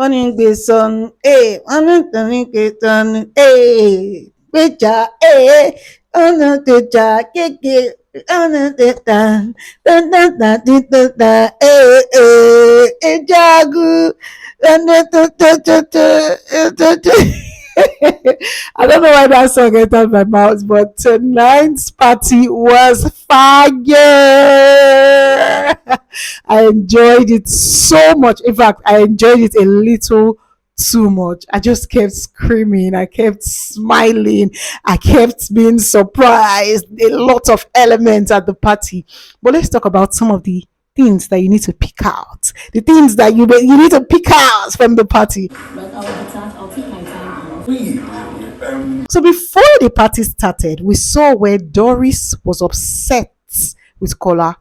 Morning the sun, eh, the sun, eh, beja, eh, the ja, keke, the dan, jagu, I don't know why that song entered my mouth, but tonight's party was fire. I enjoyed it so much. In fact, I enjoyed it a little too much. I just kept screaming. I kept smiling. I kept being surprised. A lot of elements at the party. But let's talk about some of the things that you need to pick out. The things that you need to pick out from the party. But I'll take my time. So before the party started, we saw where Doris was upset with Kola.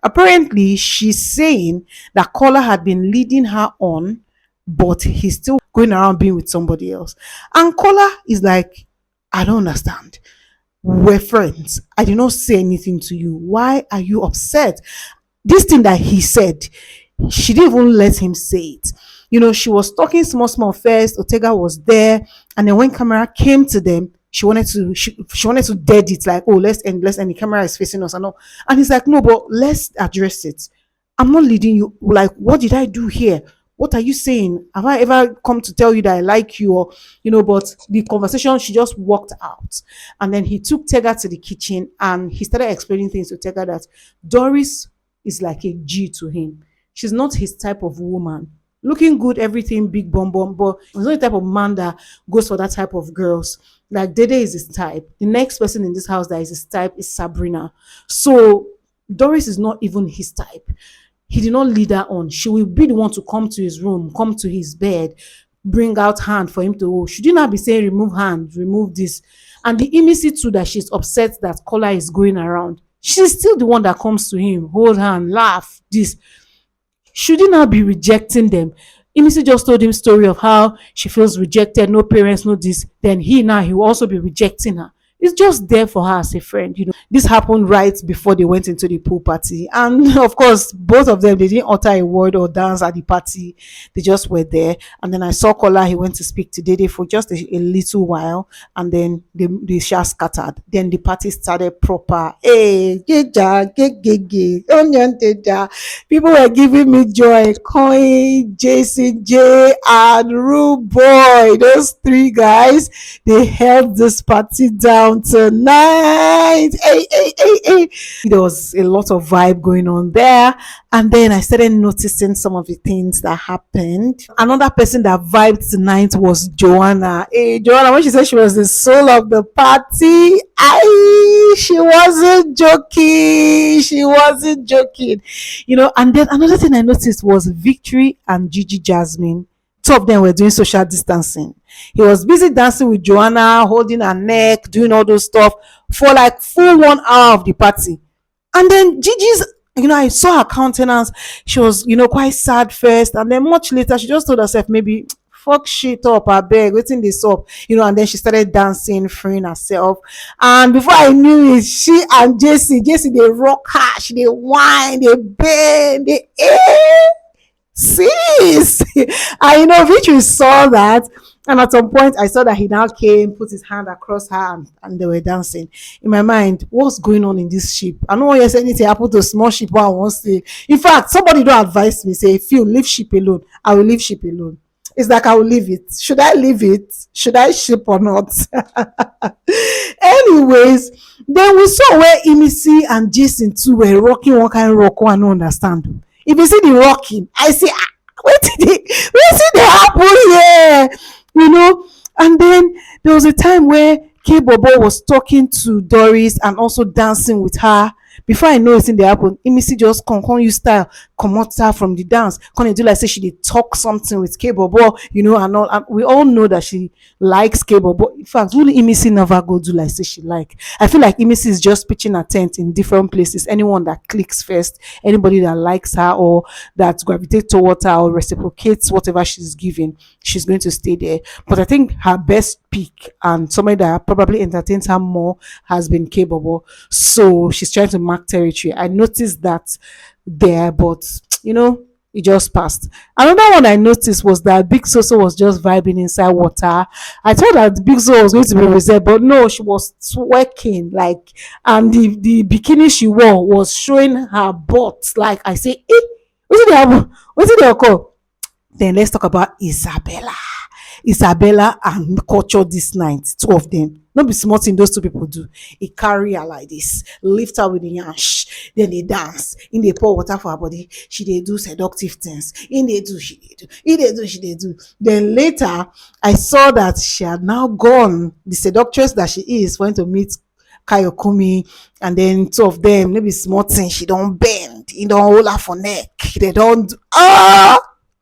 Apparently, she's saying that Kola had been leading her on, but he's still going around being with somebody else. And Kola is like, I don't understand. We're friends. I did not say anything to you. Why are you upset? This thing that he said, she didn't even let him say it. She was talking small first. Otega was there, and then when camera came to them, she wanted to dead it, like, oh, let's end. The camera is facing us and all. And he's like, no, but let's address it. I'm not leading you. Like, what did I do here? What are you saying? Have I ever come to tell you that I like you? Or, but the conversation, she just walked out. And then he took Tega to the kitchen and he started explaining things to Tega that Doris is like a G to him. She's not his type of woman. Looking good, everything, big bum, but he's not the type of man that goes for that type of girls. Like, Dede is his type. The next person in this house that is his type is Sabrina. So Doris is not even his type. He did not lead her on. She will be the one to come to his room, come to his bed, bring out hand for him to hold. Should you not be saying remove hand, remove this? And the immediacy too, that she's upset that Kola is going around. She's still the one that comes to him, hold hand, laugh, this. Should he not be rejecting them? Imisi just told him story of how she feels rejected, no parents, no this. Then he will also be rejecting her. It's just there for her as a friend. This happened right before they went into the pool party. And of course, both of them, they didn't utter a word or dance at the party. They just were there. And then I saw Kola, he went to speak to Dede for just a little while. And then they just scattered. Then the party started proper. Hey, people were giving me joy. Coin, Jason J, and Rude Boy. Those three guys, they held this party down tonight. Hey. There was a lot of vibe going on there. And then I started noticing some of the things that happened. Another person that vibed tonight was Joanna. Hey, Joanna, when she said she was the soul of the party, she wasn't joking. And then another thing I noticed was Victory and Gigi Jasmine. Two of them were doing social distancing. He was busy dancing with Joanna, holding her neck, doing all those stuff for like full 1 hour of the party. And then Gigi's, I saw her countenance. She was, quite sad first. And then much later, she just told herself, maybe fuck shit up, I beg, waiting this up, and then she started dancing, freeing herself. And before I knew it, she and Jesse, they rock her, they whine, they bend, they sis. And Victory saw that, and at some point I saw that he now came, put his hand across her, and they were dancing. In my mind, what's going on in this ship? I don't want to say anything happened to a small ship. One wants to. In fact, somebody don't advise me, say, Phil, leave ship alone. I will leave ship alone. It's like, I will leave it. Should I leave it? Should I ship or not? Anyways, then we saw where Imisi and Jason too were rocking one kind of rock one. I don't understand. If you see the rocking, I say, where did they happen here? And then there was a time where K Bobo was talking to Doris and also dancing with her. Before I know it's in the happen, Imisi just come use style, come out her from the dance. Come do like say she did talk something with K Bobo, and all. And we all know that she likes K Bobo. In fact, really Imisi never go do like say she like. I feel like Imisi is just pitching a tent in different places. Anyone that clicks first, anybody that likes her or that gravitates towards her or reciprocates whatever she's giving, she's going to stay there. But I think her best pick and somebody that probably entertains her more has been K Bobo. So she's trying to mark territory. I noticed that there, but It just passed. Another one I noticed was that Big Soso was just vibing inside water. I thought that Big Soso was going to be reserved, but no, she was twerking like, and the bikini she wore was showing her butt. Like I say, what's it happen? What's it occur? Then let's talk about Isabella. Isabella and Culture this night, two of them. Not be small thing those two people do. He carry her like this, lift her with the yansh, then they dance. In they pour water for her body, she they do seductive things. In they do, she they do. In they do, she they do. Then later, I saw that she had now gone. The seductress that she is went to meet Kayokumi, and then two of them, maybe small thing, she don't bend, he don't hold her for neck. They don't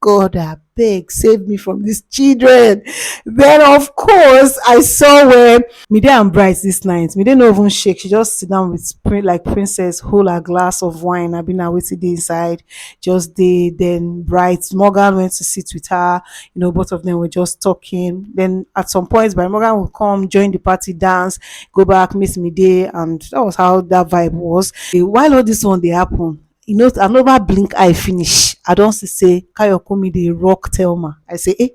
God, I beg, save me from these children. Then, of course, I saw where Mide and Bright this night. Mide no even shake. She just sit down with like princess, hold a glass of wine. I've been now waiting the inside. Just did. Then Bright, Morgan went to sit with her. You know, both of them were just talking. Then at some point, Bright Morgan would come, join the party, dance, go back, miss Mide, and that was how that vibe was. While all this one they happen, you know, another blink eye finish. I don't see say Kayokumi dey rock Thelma. I say,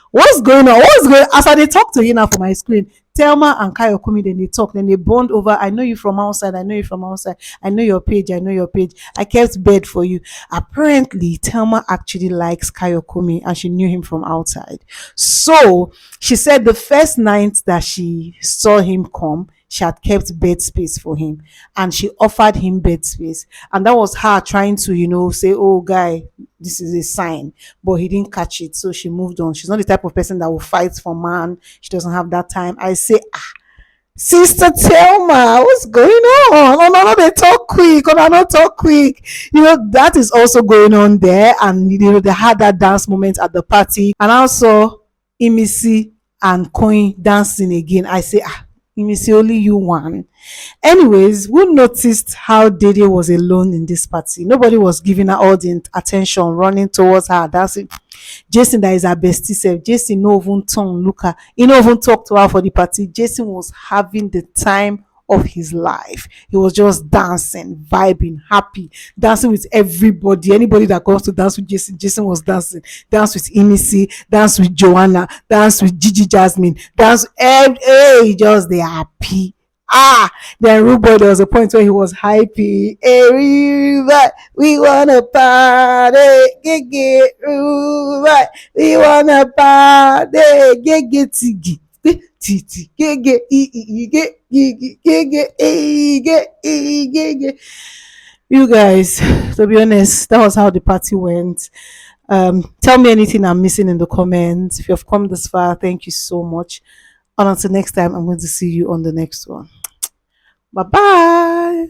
what's going on? What's going as I dey talk to you now for my screen? Thelma and Kayokumi, then they talk, then they bond over. I know you from outside. I know you from outside. I know your page. I know your page. I kept bed for you. Apparently, Thelma actually likes Kayokumi, and she knew him from outside. So she said the first night that she saw him come, she had kept bed space for him, and she offered him bed space, and that was her trying to, you know, say, oh guy, this is a sign, but he didn't catch it, so she moved on. She's not the type of person that will fight for man. She doesn't have that time. I say, Sister Thelma, what's going on? Oh, no, they talk quick. Oh, no, not talk quick. You know, that is also going on there. And, you know, they had that dance moment at the party. And also, Imisi and Coin dancing again. I say, Imisi, only you one. Anyways, who noticed how Dede was alone in this party? Nobody was giving her all the attention, running towards her. That's it. Jason, that is her bestie self. Jason no even tongue look her. He no even talk to her for the party. Jason was having the time of his life. He was just dancing, vibing, happy, dancing with everybody. Anybody that comes to dance with Jason, Jason was dancing. Dance with Imisi, dance with Joanna, dance with Gigi Jasmine, dance with just they happy. Then Rude Boy, there was a point where he was hypey. Hey, we wanna party, get Rude Boy. We wanna party, get tigi. You guys, to be honest, that was how the party went. Tell me anything I'm missing in the comments. If you have come this far, thank you so much. And until next time, I'm going to see you on the next one. Bye bye.